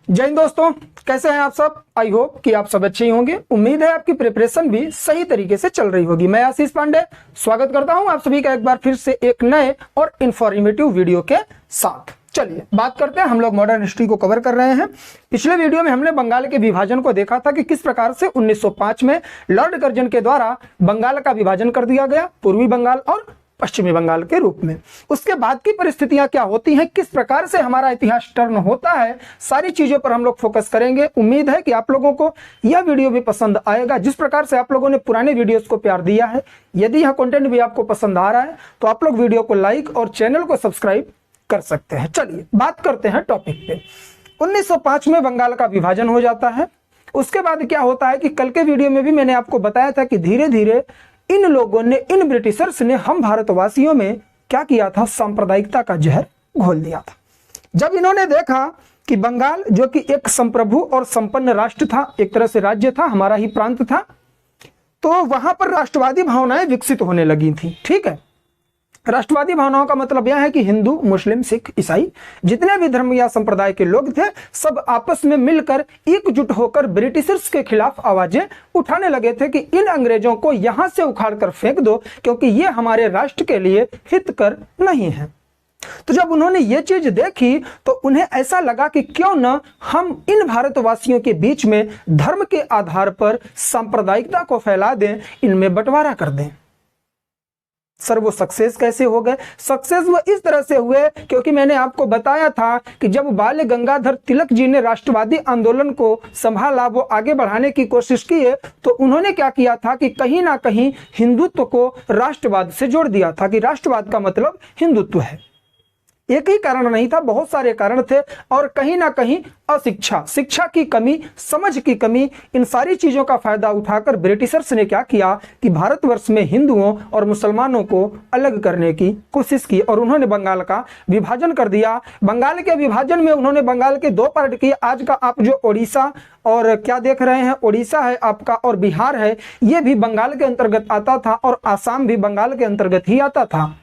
जय हिंद दोस्तों, कैसे हैं आप सब। आई होप कि आप सब अच्छे ही होंगे। उम्मीद है आपकी प्रिपरेशन भी सही तरीके से चल रही होगी। मैं आशीष पांडे स्वागत करता हूं आप सभी का एक बार फिर से एक नए और इंफॉर्मेटिव वीडियो के साथ। चलिए बात करते हैं, हम लोग मॉडर्न हिस्ट्री को कवर कर रहे हैं। पिछले वीडियो में हमने बंगाल के विभाजन को देखा था कि किस प्रकार से 1905 में लॉर्ड कर्जन के द्वारा बंगाल का विभाजन कर दिया गया, पूर्वी बंगाल और पश्चिमी बंगाल के रूप में। उसके बाद की परिस्थितियां क्या होती हैं, किस प्रकार से हमारा इतिहास टर्न होता है, सारी चीजों पर हम लोग फोकस करेंगे। उम्मीद है कि आप लोगों को यह वीडियो भी पसंद आएगा। जिस प्रकार से आप लोगों ने पुराने वीडियोस को प्यार दिया है, यदि यह कंटेंट भी आपको पसंद आ रहा है तो आप लोग वीडियो को लाइक और चैनल को सब्सक्राइब कर सकते हैं। चलिए बात करते हैं टॉपिक पे। 1905 में बंगाल का विभाजन हो जाता है। उसके बाद क्या होता है कि कल के वीडियो में भी मैंने आपको बताया था कि धीरे धीरे इन लोगों ने, इन ब्रिटिशर्स ने हम भारतवासियों में क्या किया था, सांप्रदायिकता का जहर घोल दिया था। जब इन्होंने देखा कि बंगाल जो कि एक संप्रभु और संपन्न राष्ट्र था, एक तरह से राज्य था, हमारा ही प्रांत था, तो वहां पर राष्ट्रवादी भावनाएं विकसित होने लगी थी। ठीक है, राष्ट्रवादी भावनाओं का मतलब यह है कि हिंदू, मुस्लिम, सिख, ईसाई जितने भी धर्म या संप्रदाय के लोग थे, सब आपस में मिलकर एकजुट होकर ब्रिटिशर्स के खिलाफ आवाजें उठाने लगे थे कि इन अंग्रेजों को यहां से उखाड़ कर फेंक दो, क्योंकि ये हमारे राष्ट्र के लिए हितकर नहीं है। तो जब उन्होंने ये चीज देखी तो उन्हें ऐसा लगा कि क्यों न हम इन भारतवासियों के बीच में धर्म के आधार पर सांप्रदायिकता को फैला दें, इनमें बंटवारा कर दें। सर वो सक्सेस कैसे हो गए? सक्सेस वो इस तरह से हुए क्योंकि मैंने आपको बताया था कि जब बाल गंगाधर तिलक जी ने राष्ट्रवादी आंदोलन को संभाला, वो आगे बढ़ाने की कोशिश की, तो उन्होंने क्या किया था कि कहीं ना कहीं हिंदुत्व को राष्ट्रवाद से जोड़ दिया था कि राष्ट्रवाद का मतलब हिंदुत्व है। एक ही कारण नहीं था, बहुत सारे कारण थे, और कहीं ना कहीं अशिक्षा, शिक्षा की कमी, समझ की कमी, इन सारी चीजों का फायदा उठाकर ब्रिटिशर्स ने क्या किया कि भारतवर्ष में हिंदुओं और मुसलमानों को अलग करने की कोशिश की और उन्होंने बंगाल का विभाजन कर दिया। बंगाल के विभाजन में उन्होंने बंगाल के दो पार्ट किए। आज का आप जो उड़ीसा और क्या देख रहे हैं, उड़ीसा है आपका और बिहार है, ये भी बंगाल के अंतर्गत आता था और आसाम भी बंगाल के अंतर्गत ही आता था।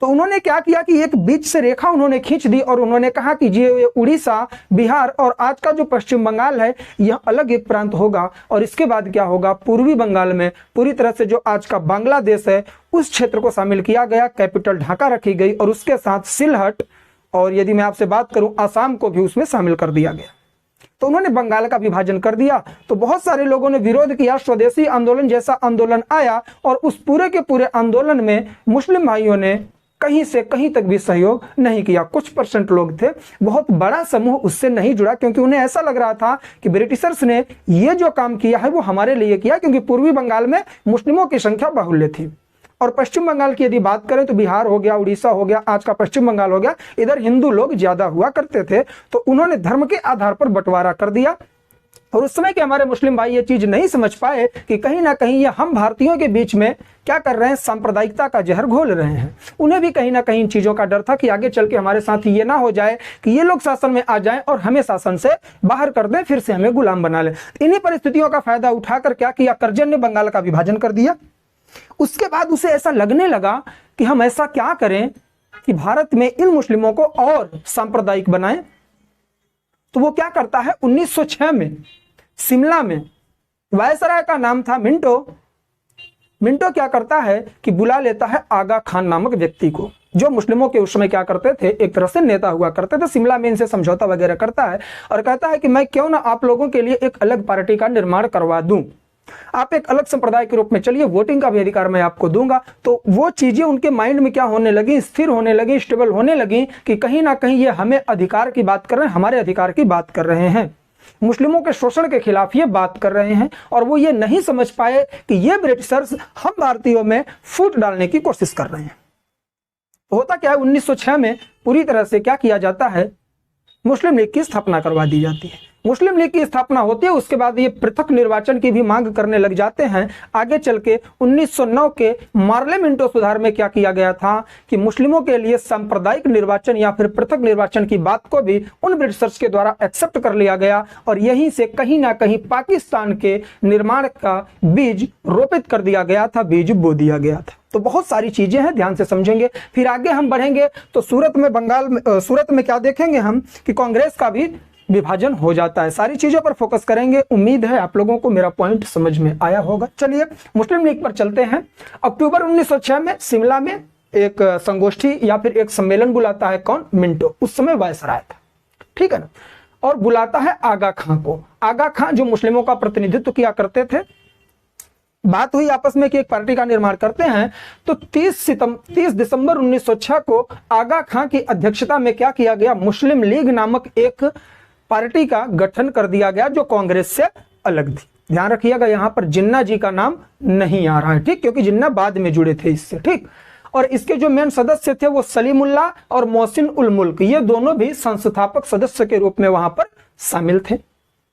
तो उन्होंने क्या किया कि एक बीच से रेखा उन्होंने खींच दी और उन्होंने कहा कि ये उड़ीसा, बिहार और आज का जो पश्चिम बंगाल है, यह अलग एक प्रांत होगा। और इसके बाद क्या होगा, पूर्वी बंगाल में पूरी तरह से जो आज का बांग्लादेश है, उस क्षेत्र को शामिल किया गया, कैपिटल ढाका रखी गई और उसके साथ सिलहट, और यदि मैं आपसे बात करूं आसाम को भी उसमें शामिल कर दिया गया। तो उन्होंने बंगाल का विभाजन कर दिया। तो बहुत सारे लोगों ने विरोध किया, स्वदेशी आंदोलन जैसा आंदोलन आया और उस पूरे के पूरे आंदोलन में मुस्लिम भाइयों ने कहीं से कहीं तक भी सहयोग नहीं किया। कुछ परसेंट लोग थे, बहुत बड़ा समूह उससे नहीं जुड़ा, क्योंकि उन्हें ऐसा लग रहा था कि ब्रिटिशर्स ने ये जो काम किया है वो हमारे लिए किया, क्योंकि पूर्वी बंगाल में मुस्लिमों की संख्या बाहुल्य थी। और पश्चिम बंगाल की यदि बात करें तो बिहार हो गया, उड़ीसा हो गया, आज का पश्चिम बंगाल हो गया, इधर हिंदू लोग ज्यादा हुआ करते थे। तो उन्होंने धर्म के आधार पर बंटवारा कर दिया। और उस समय के हमारे मुस्लिम भाई ये चीज नहीं समझ पाए कि कहीं ना कहीं ये हम भारतीयों के बीच में क्या कर रहे हैं, सांप्रदायिकता का जहर घोल रहे हैं। उन्हें भी कहीं ना कहीं इन चीजों का डर था कि आगे चल के हमारे साथ ये ना हो जाए कि ये लोग शासन में आ जाएं और हमें शासन से बाहर कर दें, फिर से हमें गुलाम बना लें। इन्हीं परिस्थितियों का फायदा उठाकर क्या किया, कर्जन ने बंगाल का विभाजन कर दिया। उसके बाद उसे ऐसा लगने लगा कि हम ऐसा क्या करें कि भारत में इन मुस्लिमों को और सांप्रदायिक बनाएं। तो वो क्या करता है, 1906 में शिमला में वायसराय का नाम था मिंटो। मिंटो क्या करता है कि बुला लेता है आगा खान नामक व्यक्ति को, जो मुस्लिमों के उस समय क्या करते थे, एक तरह से नेता हुआ करते थे। शिमला में इनसे समझौता वगैरह करता है और कहता है कि मैं क्यों ना आप लोगों के लिए एक अलग पार्टी का निर्माण करवा दूं, आप एक अलग संप्रदाय के रूप में चलिए, वोटिंग का भी अधिकार मैं आपको दूंगा। तो वो चीजें उनके माइंड में क्या होने लगी, स्थिर होने लगी, स्टेबल होने लगी कि कहीं ना कहीं ये हमें अधिकार की बात कर रहे हैं, हमारे अधिकार की बात कर रहे हैं, मुस्लिमों के शोषण के खिलाफ ये बात कर रहे हैं। और वो ये नहीं समझ पाए कि ये ब्रिटिशर्स हम भारतीयों में फूट डालने की कोशिश कर रहे हैं। होता क्या है, 1906 में पूरी तरह से क्या किया जाता है, मुस्लिम लीग की स्थापना करवा दी जाती है। मुस्लिम लीग की स्थापना होती है, उसके बाद ये पृथक निर्वाचन की भी मांग करने लग जाते हैं। आगे चल के 1909 के मार्ले मिंटो सुधार में क्या किया गया था कि मुस्लिमों के लिए सांप्रदायिक निर्वाचन या फिर पृथक निर्वाचन की बात को भी उन ब्रिटिशर्स के द्वारा एक्सेप्ट कर लिया गया और यहीं से कहीं ना कहीं पाकिस्तान के निर्माण का बीज रोपित कर दिया गया था, बीज बो दिया गया था। तो बहुत सारी चीजें हैं, ध्यान से समझेंगे। फिर आगे हम बढ़ेंगे तो सूरत में क्या देखेंगे हम कि कांग्रेस का भी विभाजन हो जाता है। सारी चीजों पर फोकस करेंगे। उम्मीद है आप लोगों को मेरा पॉइंट समझ में आया होगा। चलिए मुस्लिम लीग पर चलते हैं। अक्टूबर 1906 में शिमला में एक संगोष्ठी या फिर एक सम्मेलन बुलाता है कौन? मिंटो, उस समय वायसराय था, ठीक है ना, और बुलाता है आगा खां को। आगा खां जो मुस्लिमों का प्रतिनिधित्व किया करते थे, बात हुई आपस में कि एक पार्टी का निर्माण करते हैं, तो 30 दिसंबर 1906 को आगा खां की अध्यक्षता में क्या किया गया? मुस्लिम लीग नामक एक पार्टी का गठन कर दिया गया जो कांग्रेस से अलग थी। ध्यान रखिएगा यहां पर जिन्ना जी का नाम नहीं आ रहा है, ठीक, क्योंकि जिन्ना बाद में जुड़े थे इससे, ठीक। और इसके जो मेन सदस्य थे वो सलीमुल्लाह और मोहसिन उल मुल्क, ये दोनों भी संस्थापक सदस्य के रूप में वहां पर शामिल थे।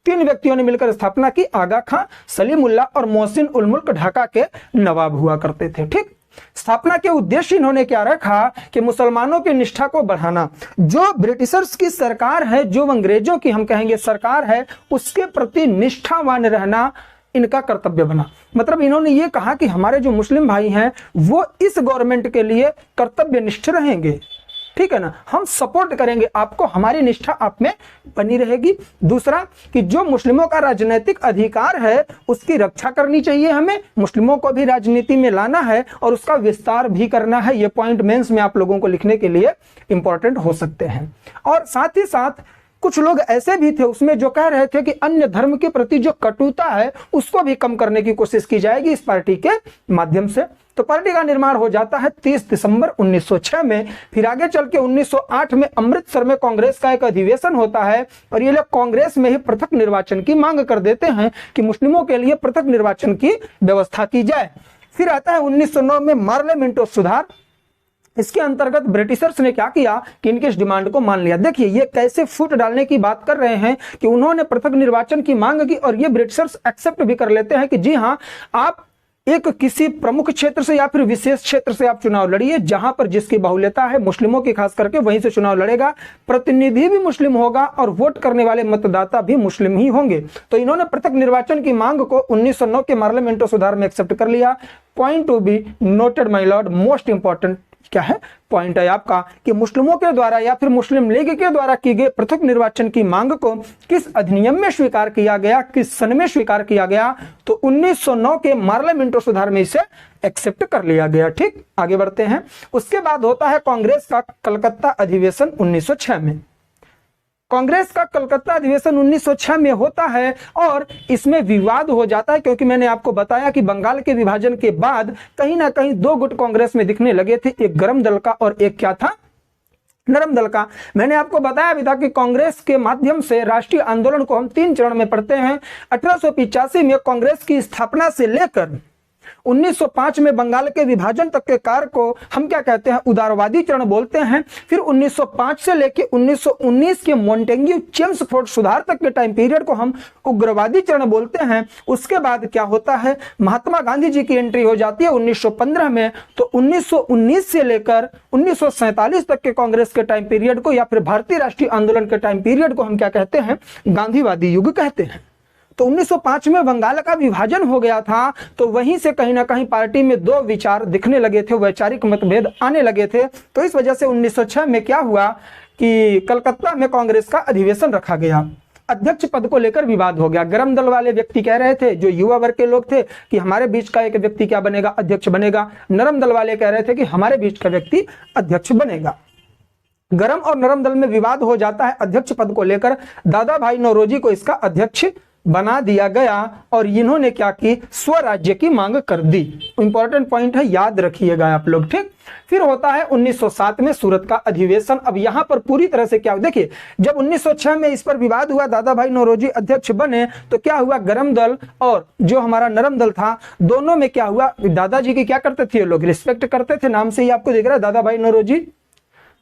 3 व्यक्तियों ने मिलकर स्थापना की। आगा खां, सलीमुल्लाह और मोहसिन उल मुल्क ढाका के नवाब हुआ करते थे, ठीक। स्थापना के उद्देश्य इन्होंने क्या रखा कि मुसलमानों की निष्ठा को बढ़ाना। जो ब्रिटिशर्स की सरकार है, जो अंग्रेजों की हम कहेंगे सरकार है, उसके प्रति निष्ठावान रहना इनका कर्तव्य बना। मतलब इन्होंने ये कहा कि हमारे जो मुस्लिम भाई हैं वो इस गवर्नमेंट के लिए कर्तव्यनिष्ठ रहेंगे, ठीक है ना, हम सपोर्ट करेंगे आपको, हमारी निष्ठा आप में बनी रहेगी। दूसरा कि जो मुस्लिमों का राजनीतिक अधिकार है उसकी रक्षा करनी चाहिए हमें, मुस्लिमों को भी राजनीति में लाना है और उसका विस्तार भी करना है। ये पॉइंट मेंस में आप लोगों को लिखने के लिए इंपॉर्टेंट हो सकते हैं। और साथ ही साथ कुछ लोग ऐसे भी थे उसमें जो कह रहे थे कि अन्य धर्म के प्रति जो कटुता है उसको भी कम करने की कोशिश की जाएगी इस पार्टी के माध्यम से। तो पार्टी का निर्माण हो जाता है 30 दिसंबर 1906 में। फिर आगे चल के 1908 में अमृतसर में कांग्रेस का एक अधिवेशन होता है और ये लोग कांग्रेस में ही पृथक निर्वाचन की मांग कर देते हैं कि मुस्लिमों के लिए पृथक निर्वाचन की व्यवस्था की जाए। फिर आता है 1909 में मार्ले मिंटो सुधार। इसके अंतर्गत ब्रिटिशर्स ने क्या किया कि इनके इस डिमांड को मान लिया। देखिए ये कैसे फुट डालने की बात कर रहे हैं कि उन्होंने पृथक निर्वाचन की मांग की और ये ब्रिटिशर्स एक्सेप्ट भी कर लेते हैं कि जी हाँ, आप एक किसी प्रमुख क्षेत्र से या फिर विशेष क्षेत्र से आप चुनाव लड़िए, जहां पर जिसकी बाहुल्यता है मुस्लिमों की खास करके वहीं से चुनाव लड़ेगा, प्रतिनिधि भी मुस्लिम होगा और वोट करने वाले मतदाता भी मुस्लिम ही होंगे। तो इन्होंने पृथक निर्वाचन की मांग को 1909 के मार्ले मिंटो सुधार में एक्सेप्ट कर लिया। Point to be noted my Lord, most important क्या है पॉइंट है आपका कि मुस्लिमों के द्वारा या फिर मुस्लिम लीग के द्वारा की गई पृथक निर्वाचन की मांग को किस अधिनियम में स्वीकार किया गया, किस सन में स्वीकार किया गया? तो 1909 के मार्ले मिंटो सुधार में इसे एक्सेप्ट कर लिया गया, ठीक। आगे बढ़ते हैं। उसके बाद होता है कांग्रेस का कलकत्ता अधिवेशन 1906 में। कांग्रेस का कलकत्ता अधिवेशन 1906 में होता है और इसमें विवाद हो जाता है क्योंकि मैंने आपको बताया कि बंगाल के विभाजन के बाद कहीं ना कहीं 2 गुट कांग्रेस में दिखने लगे थे, एक गरम दल का और एक क्या था? नरम दल का। मैंने आपको बताया भी था कि कांग्रेस के माध्यम से राष्ट्रीय आंदोलन को हम 3 चरण में पढ़ते हैं। 1885 में कांग्रेस की स्थापना से लेकर 1905 में बंगाल के विभाजन तक के कार्य को हम क्या कहते हैं? उदारवादी चरण बोलते हैं। फिर 1905 से लेकर 1919 के मॉन्टेग्यू चेम्सफोर्ड सुधार तक के टाइम पीरियड को हम उग्रवादी चरण बोलते हैं। उसके बाद क्या होता है? महात्मा गांधी जी की एंट्री हो जाती है 1915 में। तो 1919 से लेकर 1947 तक के कांग्रेस के टाइम पीरियड को या फिर भारतीय राष्ट्रीय आंदोलन के टाइम पीरियड को हम क्या कहते हैं? गांधीवादी युग कहते हैं। तो 1905 में बंगाल का विभाजन हो गया था, तो वहीं से कहीं ना कहीं पार्टी में 2 विचार दिखने लगे थे, वैचारिक मतभेद आने लगे थे। तो इस वजह से 1906 में क्या हुआ कि कलकत्ता में कांग्रेस का अधिवेशन रखा गया। अध्यक्ष पद को लेकर विवाद हो गया। गरम दल वाले व्यक्ति कह रहे थे, जो युवा वर्ग के लोग थे, कि हमारे बीच का एक व्यक्ति क्या बनेगा? अध्यक्ष बनेगा। नरम दल वाले कह रहे थे कि हमारे बीच का व्यक्ति अध्यक्ष बनेगा। गरम और नरम दल में विवाद हो जाता है अध्यक्ष पद को लेकर। दादा भाई नौरोजी को इसका अध्यक्ष बना दिया गया और इन्होंने क्या की? स्वराज्य की मांग कर दी। इंपॉर्टेंट पॉइंट है, याद रखिएगा आप लोग, ठीक। फिर होता है 1907 में सूरत का अधिवेशन। अब यहां पर पूरी तरह से क्या, देखिए जब 1906 में इस पर विवाद हुआ, दादा भाई नौरोजी अध्यक्ष बने, तो क्या हुआ? गरम दल और जो हमारा नरम दल था, दोनों में क्या हुआ? दादाजी की क्या करते थे लोग? रिस्पेक्ट करते थे। नाम से ही आपको दिख रहा है Dadabhai Naoroji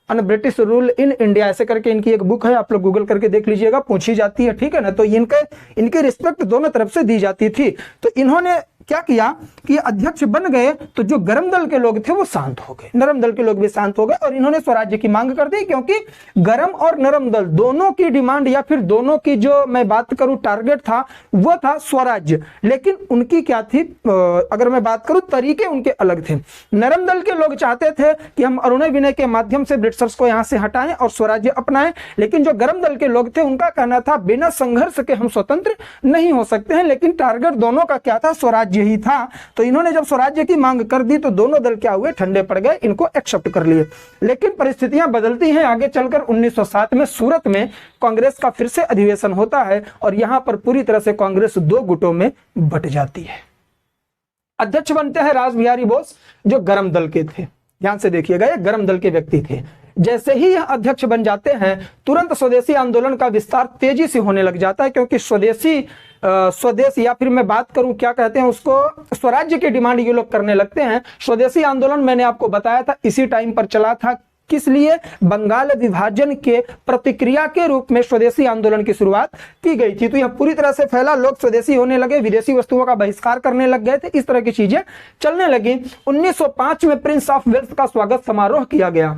on British rule in India, ऐसे करके इनकी एक बुक है, आप लोग गूगल करके देख लीजिएगा, पूछी जाती है, ठीक है ना। तो इनके रिस्पेक्ट दोनों तरफ से दी जाती थी। तो इन्होंने क्या किया कि अध्यक्ष बन गए, तो जो गरम दल के लोग थे वो शांत हो गए, नरम दल के लोग भी शांत हो गए और इन्होंने स्वराज्य की मांग कर दी। क्योंकि गरम और नरम दल दोनों की डिमांड या फिर दोनों की जो मैं बात करूं टारगेट था वो था स्वराज्य, लेकिन उनकी क्या थी, अगर मैं बात करूं तरीके उनके अलग थे। नरम दल के लोग चाहते थे कि हम अरुण विनय के माध्यम से ब्रिटिशर्स को यहाँ से हटाएं और स्वराज्य अपनाएं। लेकिन जो गर्म दल के लोग थे उनका कहना था बिना संघर्ष के हम स्वतंत्र नहीं हो सकते हैं, लेकिन टारगेट दोनों का क्या था, स्वराज्य ही था। तो इन्होंने जब स्वराज्य की मांग कर दी तो दोनों दल क्या हुए, ठंडे पड़ गए, इनको एक्सेप्ट कर लिए। लेकिन परिस्थितियां बदलती हैं आगे चलकर। 1907 में सूरत में कांग्रेस का फिर से अधिवेशन होता है और यहां पर पूरी तरह से कांग्रेस दो गुटों में बट जाती है। अध्यक्ष बनते हैं रासबिहारी बोस, जो गर्म दल के थे। ध्यान से देखिएगा, ये गर्म दल के व्यक्ति थे। जैसे ही यह अध्यक्ष बन जाते हैं तुरंत स्वदेशी आंदोलन का विस्तार तेजी से होने लग जाता है, क्योंकि स्वदेश या फिर मैं बात करूं क्या कहते हैं उसको, स्वराज्य की डिमांड ये लोग करने लगते हैं। स्वदेशी आंदोलन मैंने आपको बताया था इसी टाइम पर चला था। किस लिए? बंगाल विभाजन के प्रतिक्रिया के रूप में स्वदेशी आंदोलन की शुरुआत की गई थी। तो यह पूरी तरह से फैला, लोग स्वदेशी होने लगे, विदेशी वस्तुओं का बहिष्कार करने लग गए थे, इस तरह की चीजें चलने लगी। 1905 में प्रिंस ऑफ वेल्स का स्वागत समारोह किया गया।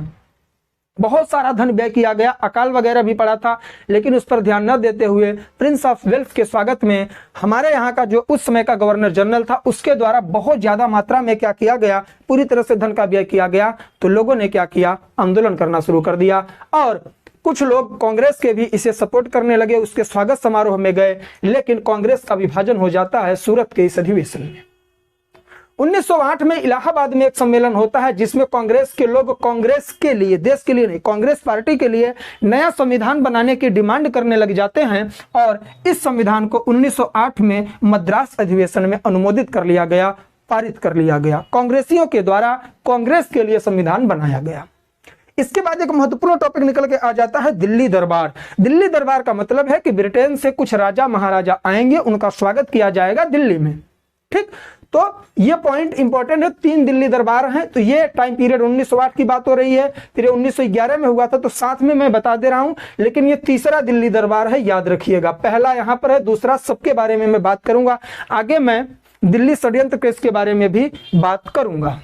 बहुत सारा धन व्यय किया गया, अकाल वगैरह भी पड़ा था, लेकिन उस पर ध्यान न देते हुए प्रिंस ऑफ वेल्स के स्वागत में हमारे यहाँ का जो उस समय का गवर्नर जनरल था उसके द्वारा बहुत ज्यादा मात्रा में क्या किया गया, पूरी तरह से धन का व्यय किया गया। तो लोगों ने क्या किया, आंदोलन करना शुरू कर दिया और कुछ लोग कांग्रेस के भी इसे सपोर्ट करने लगे, उसके स्वागत समारोह में गए। लेकिन कांग्रेस का विभाजन हो जाता है सूरत के इस अधिवेशन में। 1908 में इलाहाबाद में एक सम्मेलन होता है जिसमें कांग्रेस के लोग कांग्रेस के लिए, देश के लिए नहीं, कांग्रेस पार्टी के लिए नया संविधान बनाने की डिमांड करने लग जाते हैं और इस संविधान को 1908 में मद्रास अधिवेशन में अनुमोदित कर लिया गया, पारित कर लिया गया। कांग्रेसियों के द्वारा कांग्रेस के लिए संविधान बनाया गया। इसके बाद एक महत्वपूर्ण टॉपिक निकल के आ जाता है दिल्ली दरबार। दिल्ली दरबार का मतलब है कि ब्रिटेन से कुछ राजा महाराजा आएंगे, उनका स्वागत किया जाएगा दिल्ली में। ठीक, तो ये पॉइंट इंपॉर्टेंट है। 3 दिल्ली दरबार हैं। तो ये टाइम पीरियड 1908 की बात हो रही है, फिर 1911 में हुआ था, तो साथ में मैं बता दे रहा हूं। लेकिन ये तीसरा दिल्ली दरबार है, याद रखिएगा। पहला यहां पर है, दूसरा सबके बारे में मैं बात करूंगा। आगे मैं दिल्ली षड्यंत्र केस के बारे में भी बात करूंगा।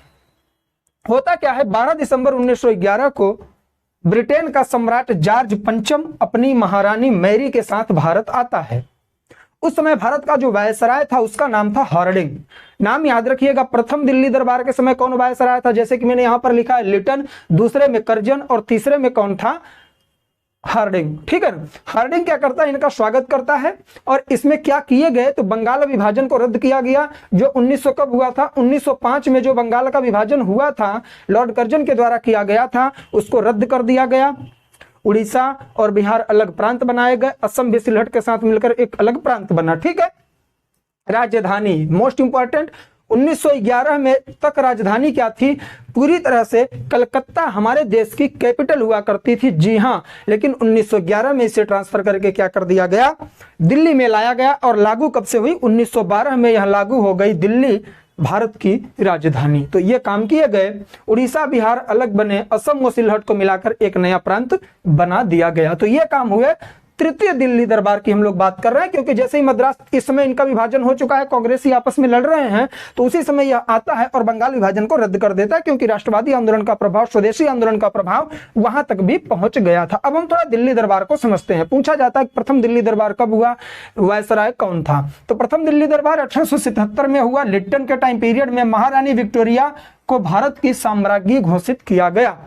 होता क्या है, 12 दिसंबर 1911 को ब्रिटेन का सम्राट जॉर्ज पंचम अपनी महारानी मैरी के साथ भारत आता है। उस समय भारत का जो वायसराय था उसका नाम था हार्डिंग। नाम याद रखिएगा। प्रथम दिल्ली दरबार के समय कौन वायसराय था, जैसे कि मैंने यहां पर लिखा है लिटन, दूसरे में कर्जन और तीसरे में कौन था, हार्डिंग। ठीक है ना। हार्डिंग क्या करता है, इनका स्वागत करता है और इसमें क्या किए गए, तो बंगाल विभाजन को रद्द किया गया, जो 1900 कब हुआ था, 1905 में जो बंगाल का विभाजन हुआ था लॉर्ड कर्जन के द्वारा किया गया था, उसको रद्द कर दिया गया। उड़ीसा और बिहार अलग प्रांत बनाए गए, असम भी सिलहट के साथ मिलकर एक अलग प्रांत बना। ठीक है। राजधानी मोस्ट इंपॉर्टेंट, 1911 में तक राजधानी क्या थी, पूरी तरह से कलकत्ता हमारे देश की कैपिटल हुआ करती थी। जी हां, लेकिन 1911 में इसे ट्रांसफर करके क्या कर दिया गया, दिल्ली में लाया गया। और लागू कब से हुई, 1912 में यह लागू हो गई दिल्ली भारत की राजधानी। तो ये काम किए गए, उड़ीसा बिहार अलग बने, असम व सिलहट को मिलाकर एक नया प्रांत बना दिया गया। तो ये काम हुए। तृतीय दिल्ली दरबार की हम लोग बात कर रहे हैं, क्योंकि जैसे ही मद्रास, इस समय इनका विभाजन हो चुका है, कांग्रेसी आपस में लड़ रहे हैं, तो उसी समय यह आता है और बंगाल विभाजन को रद्द कर देता है, क्योंकि राष्ट्रवादी आंदोलन का प्रभाव, स्वदेशी आंदोलन का प्रभाव वहां तक भी पहुंच गया था। अब हम थोड़ा दिल्ली दरबार को समझते हैं। पूछा जाता है प्रथम दिल्ली दरबार कब हुआ, वायसराय कौन था। तो प्रथम दिल्ली दरबार 1877 में हुआ। लिप्टन के टाइम पीरियड में महारानी विक्टोरिया को भारत की साम्राज्ञी घोषित किया गया।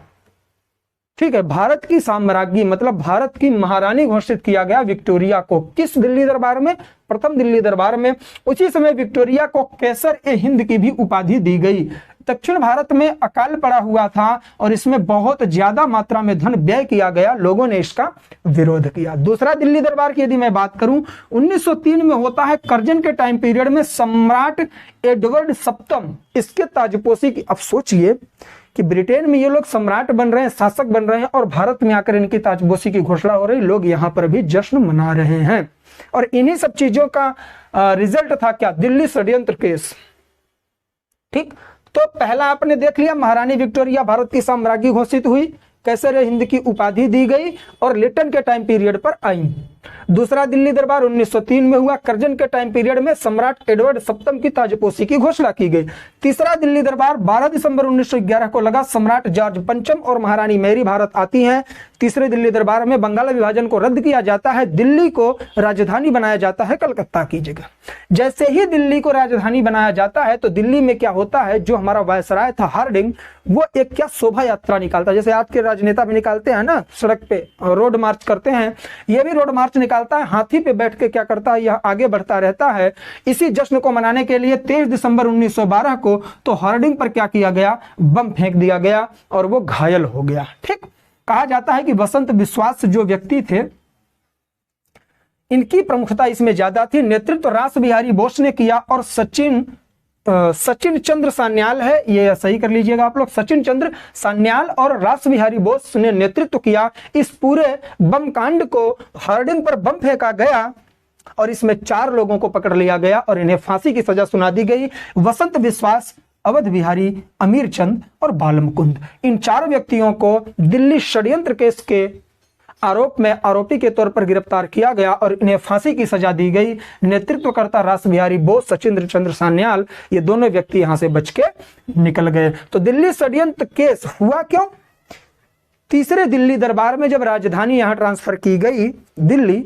ठीक है, भारत की साम्राज्ञी मतलब भारत की महारानी घोषित किया गया विक्टोरिया को। किस दिल्ली दरबार में, प्रथम दिल्ली दरबार में। उसी समय विक्टोरिया को कैसर ए हिंद की भी उपाधि दी गई। दक्षिण भारत में अकाल पड़ा हुआ था और इसमें बहुत ज्यादा मात्रा में धन व्यय किया गया, लोगों ने इसका विरोध किया। दूसरा दिल्ली दरबार की यदि मैं बात करूं, 1903 में होता है। कर्जन के टाइम पीरियड में सम्राट एडवर्ड सप्तम इसके ताजपोशी की, अब सोचिए कि ब्रिटेन में ये लोग सम्राट बन रहे हैं, शासक बन रहे हैं, और भारत में आकर इनकी ताजपोशी की घोषणा हो रही, लोग यहाँ पर भी जश्न मना रहे हैं। और इन्हीं सब चीजों का रिजल्ट था क्या, दिल्ली षड्यंत्र केस। ठीक, तो पहला आपने देख लिया, महारानी विक्टोरिया भारत की साम्राज्ञी घोषित हुई, कैसर हिंद की उपाधि दी गई और लिटन के टाइम पीरियड पर आई। दूसरा दिल्ली दरबार 1903 में हुआ। कर्जन के टाइम पीरियड में सम्राट एडवर्ड सप्तम की ताजपोशी की घोषणा की गई। तीसरा दिल्ली दरबार 12 दिसंबर 1911 को लगा। सम्राट जॉर्ज पंचम और महारानी मैरी भारत आती हैं। तीसरे दिल्ली दरबार में बंगाल विभाजन को रद्द किया जाता है, दिल्ली को राजधानी बनाया जाता है कलकत्ता की जगह। जैसे ही दिल्ली को राजधानी बनाया जाता है तो दिल्ली में क्या होता है, जो हमारा वायसराय था हार्डिंग, वो एक क्या शोभा यात्रा निकालता है, जैसे आज के राजनेता भी निकालते हैं ना, सड़क पे रोड मार्च करते हैं, ये भी रोड मार्च निकालता है, हाथी पे बैठ के क्या करता है, यह आगे बढ़ता रहता है। इसी जश्न को मनाने के लिए 23 दिसंबर 1912 को तो हार्डिंग पर क्या किया गया, बम फेंक दिया गया और वो घायल हो गया। ठीक, कहा जाता है कि वसंत विश्वास जो व्यक्ति थे, इनकी प्रमुखता इसमें ज्यादा थी। नेतृत्व रास बिहारी बोस ने किया और सचिन चंद्र सान्याल है, ये सही कर लीजिएगा आप लोग, सचिन चंद्र सान्याल और रास बिहारी बोस ने नेतृत्व किया। इस पूरे बम कांड को, हार्डिंग पर बम फेंका गया और इसमें 4 लोगों को पकड़ लिया गया और इन्हें फांसी की सजा सुना दी गई। वसंत विश्वास, अवध बिहारी, अमीर चंद और बालमुकुंद, इन 4 व्यक्तियों को दिल्ली षड्यंत्र केस के आरोप में आरोपी के तौर पर गिरफ्तार किया गया और इन्हें फांसी की सजा दी गई। नेतृत्वकर्ता रास बिहारी बोस, सचिन चंद्र सान्याल, ये दोनों व्यक्ति यहां से बच के निकल गए। तो दिल्ली षड्यंत्र केस हुआ क्यों? तीसरे दिल्ली दरबार में जब राजधानी यहां ट्रांसफर की गई दिल्ली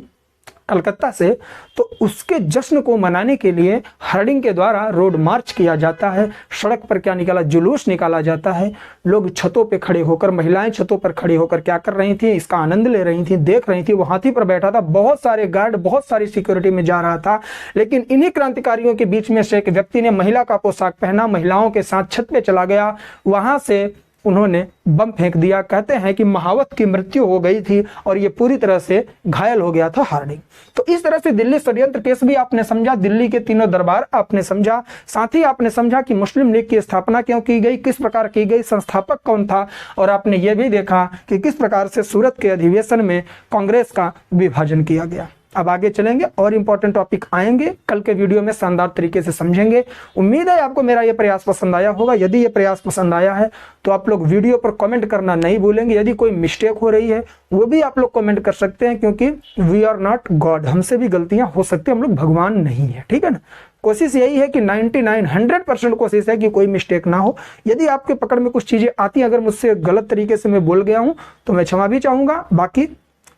कलकत्ता से, तो उसके जश्न को मनाने के लिए हार्डिंग के द्वारा रोड मार्च किया जाता है। सड़क पर क्या निकाला, जुलूस निकाला जाता है। लोग छतों पे खड़े होकर, महिलाएं छतों पर खड़े होकर क्या कर रही थी, इसका आनंद ले रही थी, देख रही थी। वो हाथी पर बैठा था, बहुत सारे गार्ड, बहुत सारी सिक्योरिटी में जा रहा था, लेकिन इन्हीं क्रांतिकारियों के बीच में से एक व्यक्ति ने महिला का पोशाक पहना, महिलाओं के साथ छत पे चला गया, वहां से उन्होंने बम फेंक दिया। कहते हैं कि महावत की मृत्यु हो गई थी और ये पूरी तरह से घायल हो गया था हार्डिंग। तो इस तरह से दिल्ली षड्यंत्र केस भी आपने समझा, दिल्ली के तीनों दरबार आपने समझा, साथ ही आपने समझा कि मुस्लिम लीग की स्थापना क्यों की गई, किस प्रकार की गई, संस्थापक कौन था, और आपने ये भी देखा कि किस प्रकार से सूरत के अधिवेशन में कांग्रेस का विभाजन किया गया। अब आगे चलेंगे और इंपॉर्टेंट टॉपिक आएंगे, कल के वीडियो में शानदार तरीके से समझेंगे। उम्मीद है आपको मेरा ये प्रयास पसंद आया होगा। यदि ये प्रयास पसंद आया है तो आप लोग वीडियो पर कमेंट करना नहीं भूलेंगे। यदि कोई मिस्टेक हो रही है वो भी आप लोग कमेंट कर सकते हैं, क्योंकि वी आर नॉट गॉड, हमसे भी गलतियां हो सकती है, हम लोग भगवान नहीं है, ठीक है ना। कोशिश यही है कि 100% कोशिश है कि कोई मिस्टेक ना हो। यदि आपके पकड़ में कुछ चीजें आती हैं, अगर मुझसे गलत तरीके से मैं बोल गया हूं तो मैं क्षमा भी चाहूंगा। बाकी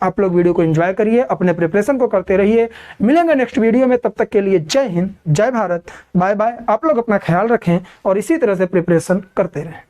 आप लोग वीडियो को एंजॉय करिए, अपने प्रिपरेशन को करते रहिए। मिलेंगे नेक्स्ट वीडियो में, तब तक के लिए जय हिंद, जय भारत, बाय बाय। आप लोग अपना ख्याल रखें और इसी तरह से प्रिपरेशन करते रहें।